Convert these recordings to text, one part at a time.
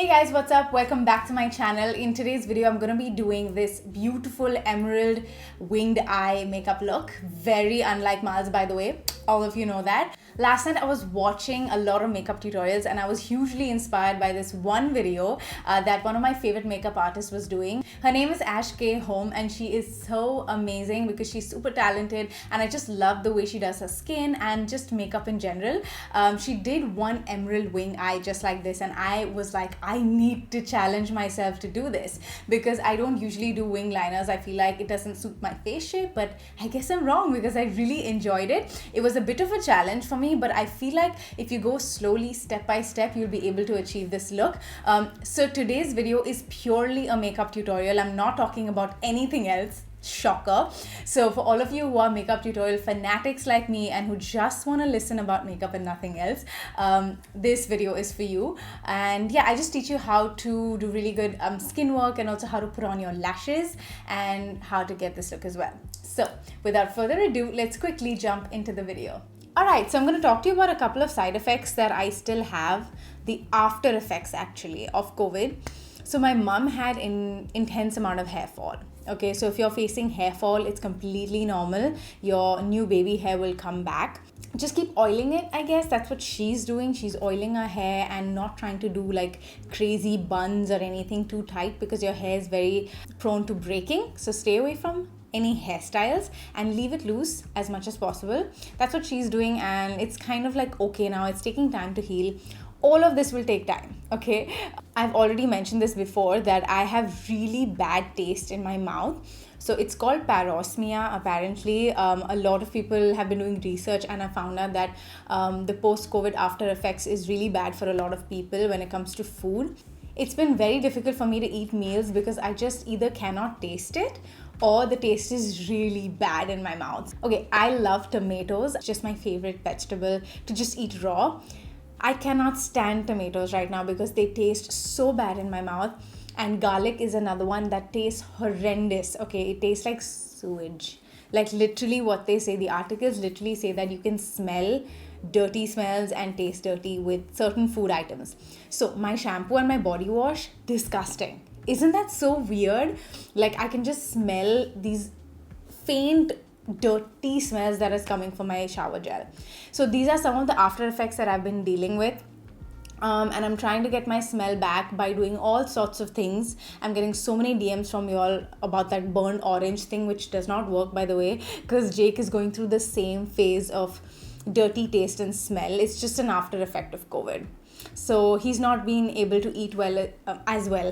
Guys, what's up? Welcome back to my channel. In today's video, I'm gonna be doing this beautiful emerald winged eye makeup look. Very unlike Miles, by the way. All of you know that. Last night I was watching a lot of makeup tutorials and I was hugely inspired by this one video that one of my favorite makeup artists was doing. Her name is Ash K. Home and she is so amazing because she's super talented and I just love the way she does her skin and just makeup in general. She did one emerald wing eye just like this and I was like, I need to challenge myself to do this because I don't usually do wing liners. I feel like it doesn't suit my face shape, but I guess I'm wrong because I really enjoyed it. It was a bit of a challenge for me, but I feel like if you go slowly, step by step, you'll be able to achieve this look. So today's video is purely a makeup tutorial. I'm not talking about anything else. Shocker. So for all of you who are makeup tutorial fanatics like me and who just want to listen about makeup and nothing else, this video is for you. And yeah, I just teach you how to do really good skin work and also how to put on your lashes and how to get this look as well. So without further ado, let's quickly jump into the video. Alright, so I'm going to talk to you about a couple of side effects that I still have, the after effects actually of COVID. So my mom had an intense amount of hair fall. Okay, so if you're facing hair fall, it's completely normal. Your new baby hair will come back. Just keep oiling it, I guess. That's what she's doing. She's oiling her hair and not trying to do like crazy buns or anything too tight because your hair is very prone to breaking. So stay away from any hairstyles and leave it loose as much as possible. That's what she's doing and it's kind of like okay now. It's taking time to heal. All of this will take time, okay? I've already mentioned this before that I have really bad taste in my mouth. So it's called parosmia apparently. A lot of people have been doing research and I found out that the post-COVID after effects is really bad for a lot of people when it comes to food. It's been very difficult for me to eat meals because I just either cannot taste it or the taste is really bad in my mouth. Okay, I love tomatoes. It's just my favorite vegetable to just eat raw. I cannot stand tomatoes right now because they taste so bad in my mouth. And garlic is another one that tastes horrendous. Okay, it tastes like sewage. Like literally what they say, the articles literally say that you can smell dirty smells and taste dirty with certain food items. So my shampoo and my body wash, disgusting. Isn't that so weird? Like I can just smell these faint dirty smells that is coming from my shower gel. So these are some of the after effects that I've been dealing with. And I'm trying to get my smell back by doing all sorts of things. I'm getting so many DMs from you all about that burnt orange thing, which does not work by the way, because Jake is going through the same phase of dirty taste and smell. It's just an after effect of COVID. So he's not been able to eat well as well.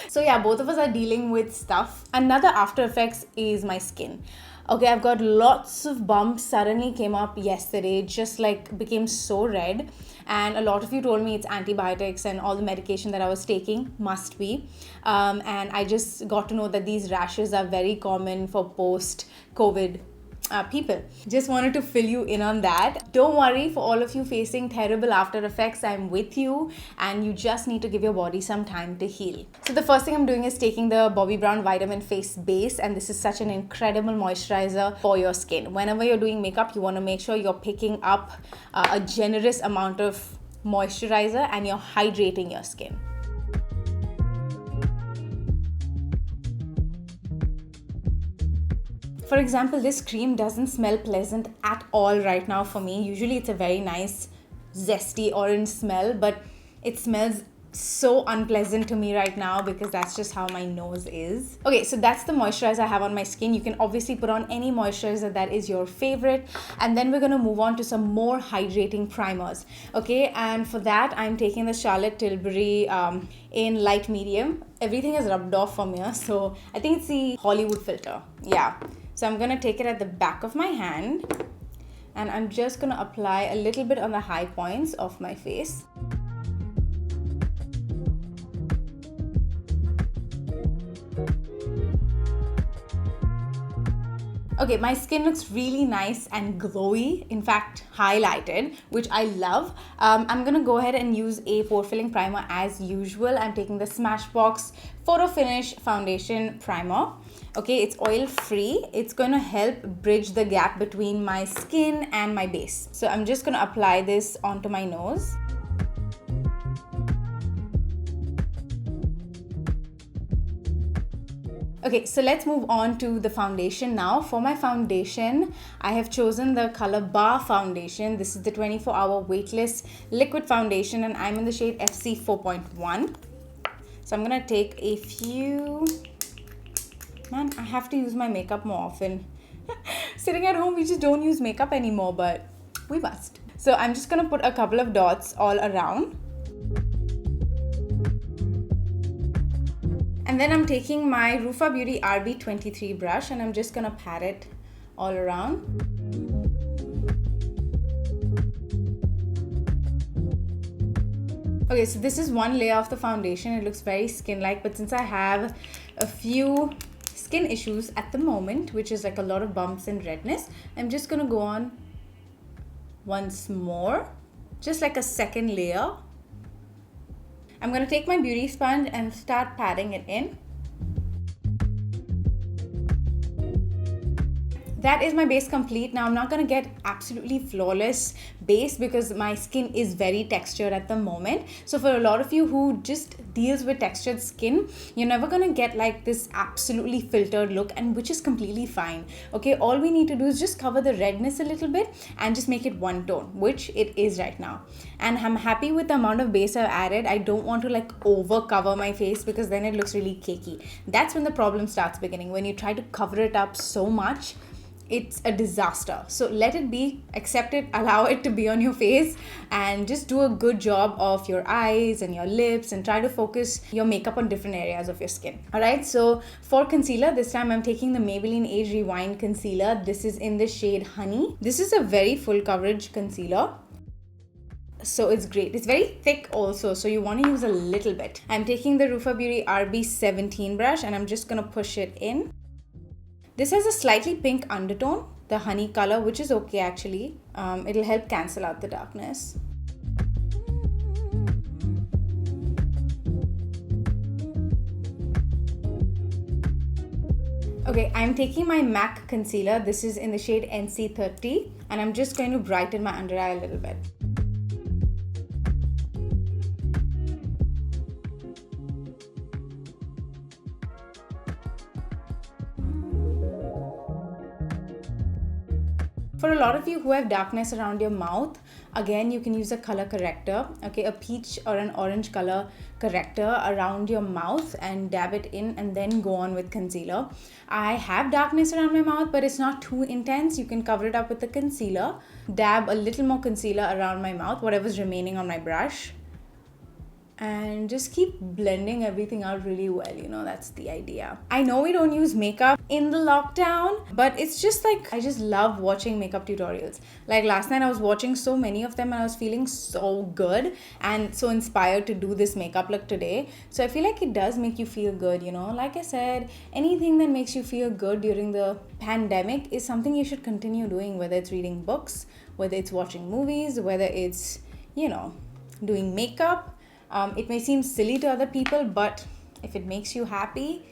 So yeah, both of us are dealing with stuff. Another after effects is my skin. Okay, I've got lots of bumps suddenly came up yesterday, just like became so red. And a lot of you told me it's antibiotics and all the medication that I was taking must be. And I just got to know that these rashes are very common for post-COVID people. Just wanted to fill you in on that. Don't worry, for all of you facing terrible after effects, I'm with you and you just need to give your body some time to heal. So the first thing I'm doing is taking the Bobbi Brown Vitamin Face Base, and this is such an incredible moisturizer for your skin. Whenever you're doing makeup, you want to make sure you're picking up a generous amount of moisturizer and you're hydrating your skin. For example, this cream doesn't smell pleasant at all right now for me. Usually it's a very nice, zesty orange smell, but it smells so unpleasant to me right now because that's just how my nose is. Okay, so that's the moisturizer I have on my skin. You can obviously put on any moisturizer that is your favorite. And then we're going to move on to some more hydrating primers. Okay, and for that, I'm taking the Charlotte Tilbury in light medium. Everything is rubbed off from here, so I think it's the Hollywood filter. Yeah. So I'm going to take it at the back of my hand and I'm just going to apply a little bit on the high points of my face. Okay, my skin looks really nice and glowy, in fact highlighted, which I love. I'm gonna go ahead and use a pore filling primer as usual. I'm taking the Smashbox Photo Finish Foundation Primer. Okay, it's oil free. It's gonna help bridge the gap between my skin and my base. So I'm just gonna apply this onto my nose. Okay, so let's move on to the foundation now. For my foundation, I have chosen the color Bar Foundation. This is the 24-hour weightless liquid foundation, and I'm in the shade FC 4.1. So I'm gonna take a few... Man, I have to use my makeup more often. Sitting at home, we just don't use makeup anymore, but we must. So I'm just gonna put a couple of dots all around. And then I'm taking my Rufa Beauty RB23 brush and I'm just gonna pat it all around. Okay, so this is one layer of the foundation. It looks very skin-like, but since I have a few skin issues at the moment, which is like a lot of bumps and redness, I'm just gonna go on once more, just like a second layer. I'm going to take my beauty sponge and start patting it in. That is my base complete. Now I'm not going to get absolutely flawless base because my skin is very textured at the moment. So for a lot of you who just deals with textured skin, you're never going to get like this absolutely filtered look, and which is completely fine. Okay, all we need to do is just cover the redness a little bit and just make it one tone, which it is right now. And I'm happy with the amount of base I've added. I don't want to like over cover my face because then it looks really cakey. That's when the problem starts beginning. When you try to cover it up so much, it's a disaster. So let it be, accept it, allow it to be on your face, and just do a good job of your eyes and your lips and try to focus your makeup on different areas of your skin. Alright, so for concealer, this time I'm taking the Maybelline Age Rewind Concealer. This is in the shade Honey. This is a very full coverage concealer. So it's great. It's very thick also, so you want to use a little bit. I'm taking the Rufa Beauty RB17 brush and I'm just going to push it in. This has a slightly pink undertone, the honey color, which is okay actually. It'll help cancel out the darkness. Okay, I'm taking my MAC concealer. This is in the shade NC30, and I'm just going to brighten my under eye a little bit. For a lot of you who have darkness around your mouth, again, you can use a color corrector, okay, a peach or an orange color corrector around your mouth and dab it in and then go on with concealer. I have darkness around my mouth, but it's not too intense. You can cover it up with the concealer, dab a little more concealer around my mouth, whatever's remaining on my brush, and just keep blending everything out really well. You know, that's the idea. I know we don't use makeup in the lockdown, but it's just like, I just love watching makeup tutorials. Like last night I was watching so many of them and I was feeling so good and so inspired to do this makeup look today. So I feel like it does make you feel good, you know. Like I said, anything that makes you feel good during the pandemic is something you should continue doing, whether it's reading books, whether it's watching movies, whether it's, you know, doing makeup. It may seem silly to other people, but if it makes you happy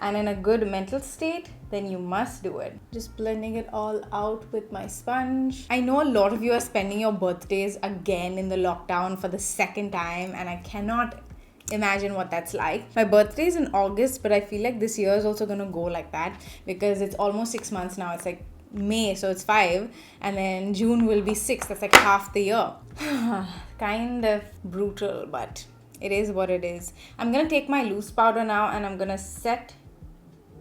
and in a good mental state, then you must do it. Just blending it all out with my sponge. I know a lot of you are spending your birthdays again in the lockdown for the second time, and I cannot imagine what that's like. My birthday is in August, but I feel like this year is also gonna go like that because it's almost 6 months now. It's like May, so it's 5, and then June will be 6. That's like half the year. Kind of brutal, but it is what it is. I'm gonna take my loose powder now and I'm gonna set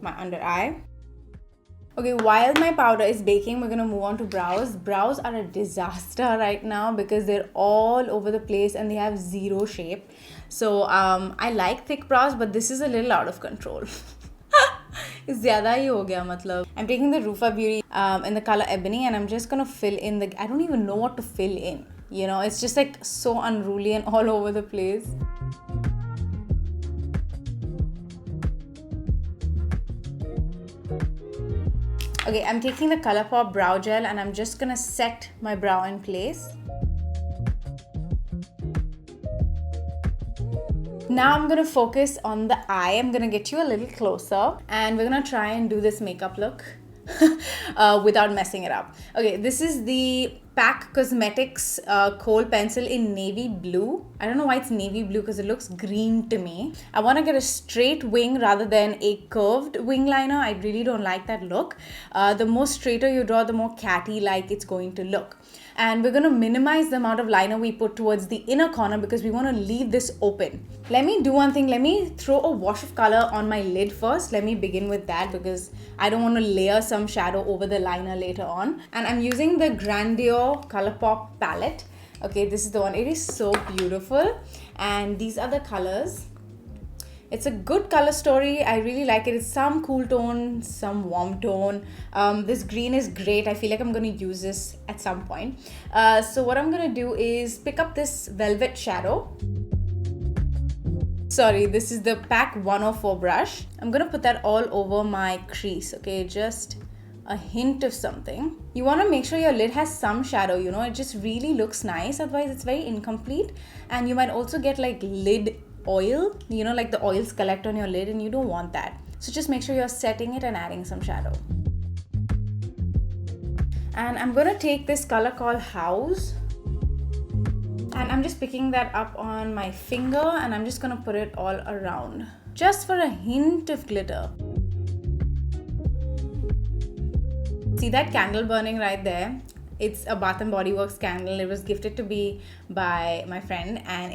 my under eye. Okay, while my powder is baking, we're gonna move on to brows. Brows are a disaster right now because they're all over the place and they have zero shape. So I like thick brows, but this is a little out of control. ज़्यादा ही हो गया मतलब. I'm taking the Rufa Beauty in the color Ebony and I'm just gonna fill in the... I don't even know what to fill in. You know, it's just like so unruly and all over the place. Okay, I'm taking the Colorpop brow gel and I'm just gonna set my brow in place. Now I'm gonna focus on the eye. I'm gonna get you a little closer and we're gonna try and do this makeup look without messing it up. Okay, this is the PAC Cosmetics Kohl pencil in navy blue. I don't know why it's navy blue because it looks green to me. I want to get a straight wing rather than a curved wing liner. I really don't like that look. The more straighter you draw, the more catty like it's going to look. And we're going to minimize the amount of liner we put towards the inner corner because we want to leave this open. Let me do one thing. Let me throw a wash of color on my lid first. Let me begin with that because I don't want to layer some shadow over the liner later on. And I'm using the Grandeur Colorpop palette. Okay, this is the one. It is so beautiful. And these are the colors. It's a good color story. I really like it. It's some cool tone, some warm tone. This green is great. I feel like I'm going to use this at some point. So what I'm going to do is pick up this velvet shadow. Sorry, this is the PAC 104 brush. I'm going to put that all over my crease. Okay, just a hint of something. You want to make sure your lid has some shadow, you know. It just really looks nice. Otherwise, it's very incomplete. And you might also get like lid oil, you know, like the oils collect on your lid and you don't want that. So just make sure you're setting it and adding some shadow. And I'm going to take this color called House and I'm just picking that up on my finger and I'm just going to put it all around just for a hint of glitter. See that candle burning right there? It's a Bath & Body Works candle. It was gifted to me by my friend and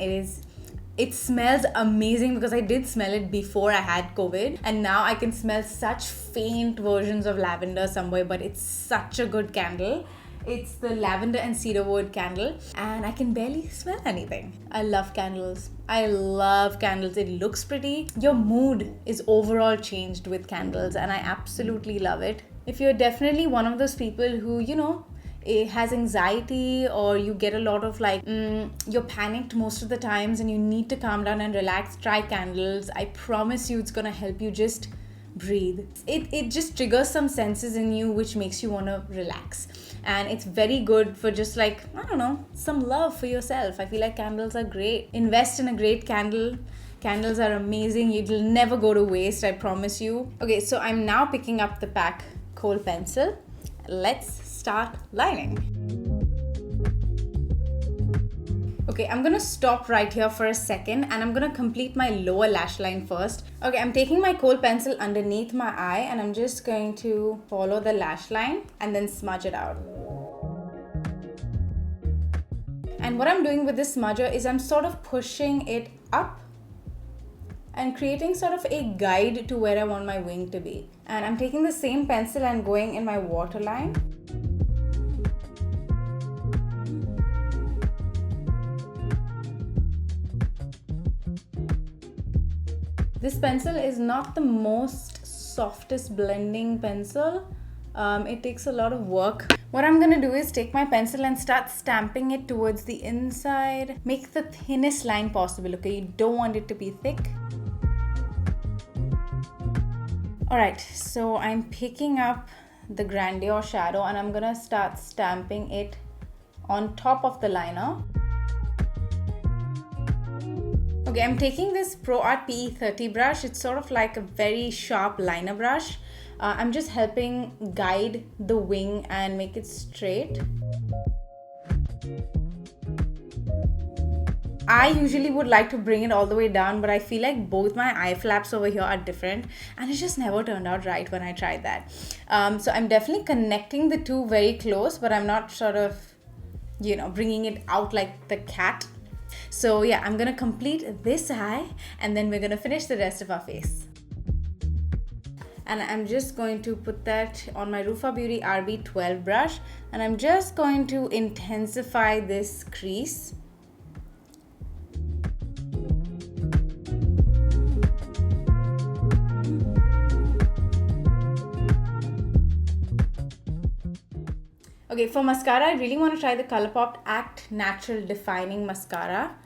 it smells amazing because I did smell it before I had COVID and now I can smell such faint versions of lavender somewhere, but it's such a good candle. It's the lavender and cedarwood candle and I can barely smell anything. I love candles. I love candles. It looks pretty. Your mood is overall changed with candles and I absolutely love it. If you're definitely one of those people who, you know, it has anxiety or you get a lot of like you're panicked most of the times and you need to calm down and relax, try candles. I promise you it's gonna help you just breathe. It just triggers some senses in you which makes you want to relax, and it's very good for just like, I don't know, some love for yourself. I feel like candles are great. Invest in a great candle. Candles are amazing. It'll never go to waste, I promise you. Okay, so I'm now picking up the PAC Kohl pencil. Let's start lining. Okay, I'm gonna stop right here for a second and I'm gonna complete my lower lash line first. Okay, I'm taking my Kohl pencil underneath my eye and I'm just going to follow the lash line and then smudge it out. And what I'm doing with this smudger is I'm sort of pushing it up and creating sort of a guide to where I want my wing to be. And I'm taking the same pencil and going in my waterline. This pencil is not the most softest blending pencil. It takes a lot of work. What I'm gonna do is take my pencil and start stamping it towards the inside. Make the thinnest line possible, okay? You don't want it to be thick. Alright, so I'm picking up the Grandeur shadow and I'm gonna start stamping it on top of the liner. Okay, I'm taking this Pro Art PE30 brush. It's sort of like a very sharp liner brush. I'm just helping guide the wing and make it straight. I usually would like to bring it all the way down, but I feel like both my eye flaps over here are different and it just never turned out right when I tried that. So I'm definitely connecting the two very close, but I'm not sort of, you know, bringing it out like the cat. So yeah, I'm gonna complete this eye and then we're gonna finish the rest of our face. And I'm just going to put that on my Rufa Beauty RB12 brush and I'm just going to intensify this crease. Okay, for mascara, I really want to try the Colourpop Act Natural Defining Mascara.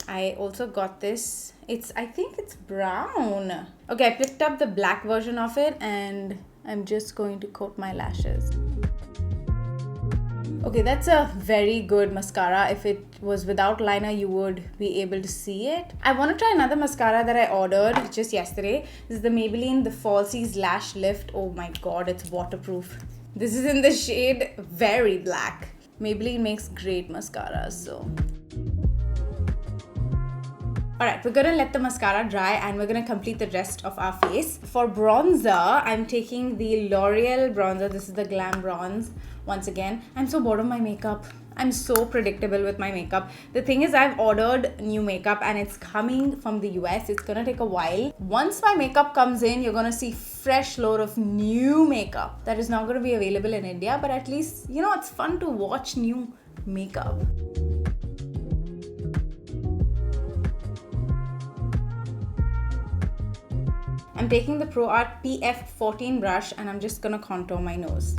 I also got this. I think it's brown. Okay, I picked up the black version of it and I'm just going to coat my lashes. Okay, that's a very good mascara. If it was without liner, you would be able to see it. I want to try another mascara that I ordered just yesterday. This is the Maybelline, the Falsies Lash Lift. Oh my god, it's waterproof. This is in the shade Very Black. Maybelline makes great mascaras, so. Alright, we're gonna let the mascara dry and we're gonna complete the rest of our face. For bronzer, I'm taking the L'Oreal bronzer. This is the Glam bronze. Once again, I'm so bored of my makeup. I'm so predictable with my makeup. The thing is, I've ordered new makeup and it's coming from the US. It's gonna take a while. Once my makeup comes in, you're gonna see fresh load of new makeup that is not gonna be available in India, but at least, you know, it's fun to watch new makeup. I'm taking the Pro Art PF14 brush and I'm just gonna contour my nose.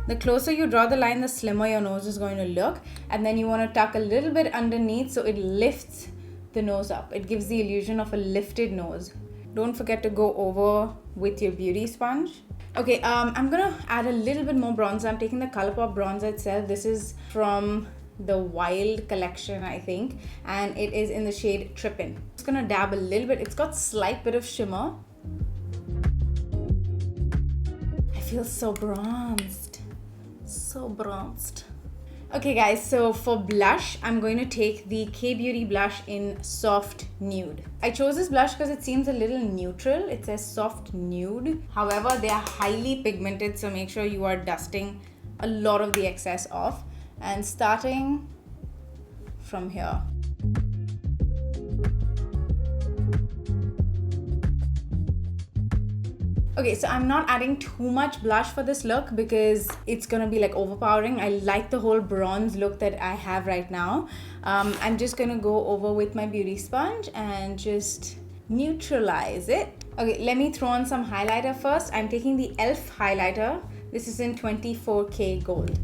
The closer you draw the line, the slimmer your nose is going to look. And then you want to tuck a little bit underneath so it lifts the nose up. It gives the illusion of a lifted nose. Don't forget to go over with your beauty sponge. Okay, I'm gonna add a little bit more bronzer. I'm taking the Colorpop bronzer itself. This is from the Wild collection, I think, and it is in the shade Trippin'. I'm just gonna dab a little bit. It's got slight bit of shimmer. I feel so bronzed. So bronzed. Okay guys, so for blush, I'm going to take the K-Beauty blush in Soft Nude. I chose this blush because it seems a little neutral. It says Soft Nude. However, they are highly pigmented, so make sure you are dusting a lot of the excess off. And starting from here. Okay, so I'm not adding too much blush for this look because it's gonna be like overpowering. I like the whole bronze look that I have right now. I'm just gonna go over with my beauty sponge and just neutralize it. Okay, let me throw on some highlighter first. I'm taking the e.l.f. highlighter. This is in 24K gold.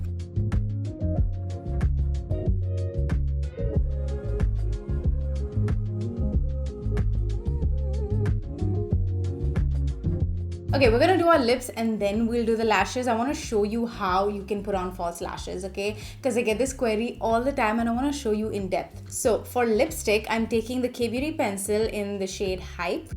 Okay, we're gonna do our lips and then we'll do the lashes. I want to show you how you can put on false lashes, okay? Because I get this query all the time and I want to show you in depth. So for lipstick, I'm taking the K-Beauty pencil in the shade Hype.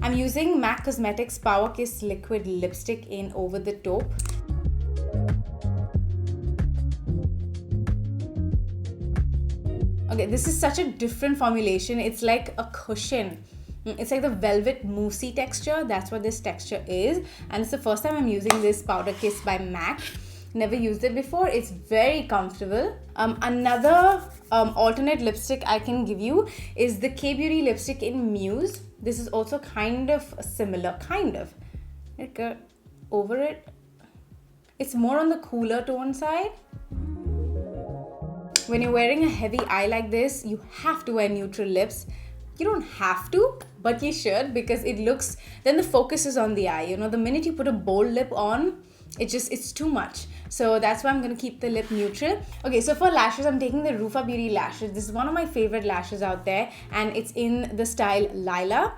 I'm using MAC Cosmetics Power Kiss Liquid Lipstick in Over the Taupe. Okay, this is such a different formulation. It's like a cushion. It's like the velvet moussey texture. That's what this texture is. And it's the first time I'm using this Powder Kiss by MAC. Never used it before. It's very comfortable. Another alternate lipstick I can give you is the K-Beauty lipstick in Muse. This is also kind of similar, Like over it. It's more on the cooler tone side. When you're wearing a heavy eye like this, you have to wear neutral lips. You don't have to, but you should because it looks, then the focus is on the eye. You know, the minute you put a bold lip on, it's too much. So that's why I'm going to keep the lip neutral. Okay, so for lashes, I'm taking the Rufa Beauty lashes. This is one of my favorite lashes out there and it's in the style Lila.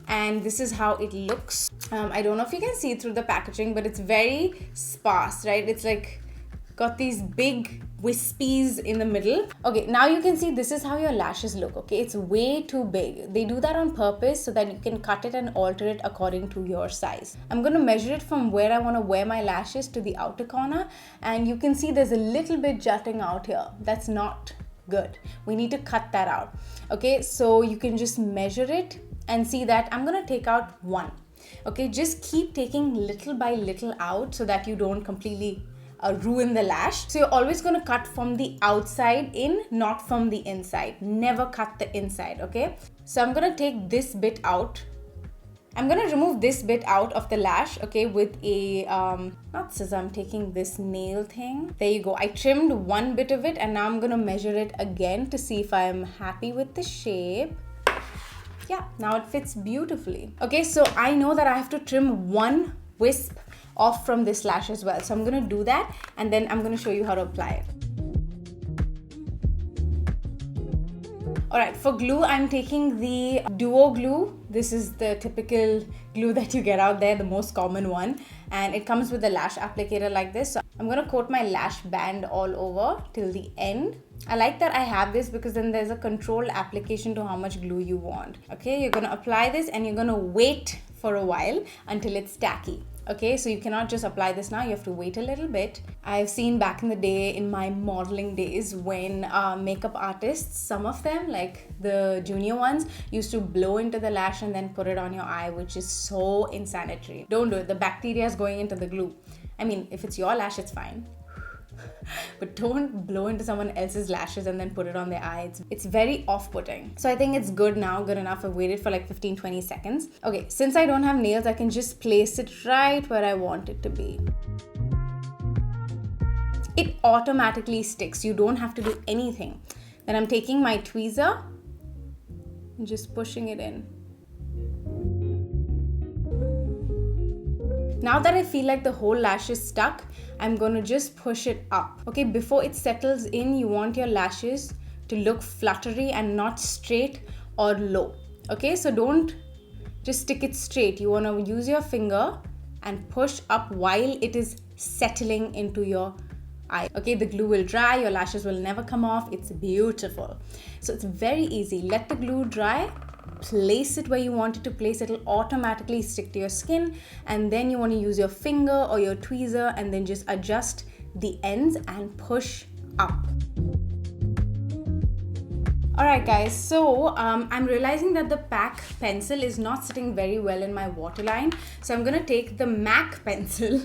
And this is how it looks. I don't know if you can see through the packaging, but it's very sparse, right? It's like got these big wispies in the middle. Okay, now you can see this is how your lashes look, okay? It's way too big. They do that on purpose so that you can cut it and alter it according to your size. I'm gonna measure it from where I wanna wear my lashes to the outer corner, and you can see there's a little bit jutting out here. That's not good. We need to cut that out. Okay, so you can just measure it and see that I'm gonna take out one. Okay, just keep taking little by little out so that you don't completely ruin the lash. So you're always going to cut from the outside in, not from the inside. Never cut the inside, okay? So I'm going to take this bit out. I'm going to remove this bit out of the lash, okay, with a, not scissor, I'm taking this nail thing. There you go. I trimmed one bit of it and now I'm going to measure it again to see if I'm happy with the shape. Yeah, now it fits beautifully. Okay, so I know that I have to trim one wisp off from this lash as well. So I'm going to do that and then I'm going to show you how to apply it. Alright, for glue, I'm taking the Duo glue. This is the typical glue that you get out there, the most common one. And it comes with a lash applicator like this. So I'm going to coat my lash band all over till the end. I like that I have this because then there's a controlled application to how much glue you want. Okay, you're going to apply this and you're going to wait for a while until it's tacky. Okay, so you cannot just apply this now, you have to wait a little bit. I've seen back in the day, in my modeling days, when makeup artists, some of them, like the junior ones, used to blow into the lash and then put it on your eye, which is so insanitary. Don't do it, the bacteria is going into the glue. I mean, if it's your lash, it's fine. But don't blow into someone else's lashes and then put it on their eye. It's very off-putting. So I think it's good now, good enough. I've waited for like 15-20 seconds. Okay, since I don't have nails, I can just place it right where I want it to be. It automatically sticks. You don't have to do anything. Then I'm taking my tweezer and just pushing it in. Now that I feel like the whole lash is stuck, I'm going to just push it up. Okay, before it settles in, you want your lashes to look fluttery and not straight or low. Okay, so don't just stick it straight. You want to use your finger and push up while it is settling into your eye. Okay, the glue will dry, your lashes will never come off. It's beautiful. So it's very easy. Let the glue dry. Place it where you want it to place. It'll automatically stick to your skin, and then you want to use your finger or your tweezer and then just adjust the ends and push up. Alright guys, so I'm realizing that the PAC pencil is not sitting very well in my waterline, so I'm gonna take the MAC pencil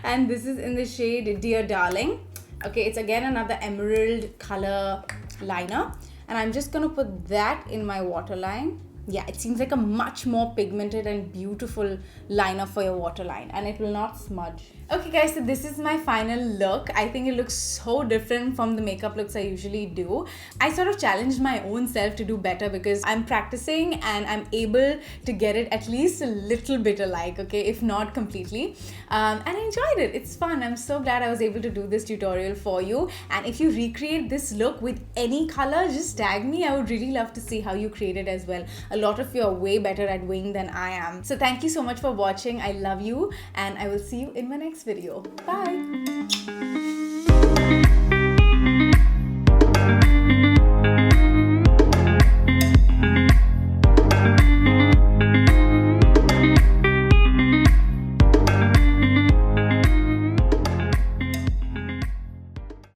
and this is in the shade Dear Darling. Okay, it's again another emerald color liner. And I'm just going to put that in my waterline. Yeah, it seems like a much more pigmented and beautiful liner for your waterline, and it will not smudge. Okay guys, so this is my final look. I think it looks so different from the makeup looks I usually do. I sort of challenged my own self to do better because I'm practicing and I'm able to get it at least a little bit alike, okay, if not completely. And I enjoyed it. It's fun. I'm so glad I was able to do this tutorial for you. And if you recreate this look with any color, just tag me. I would really love to see how you create it as well. A lot of you are way better at wing than I am. So thank you so much for watching. I love you, and I will see you in my next video. Bye.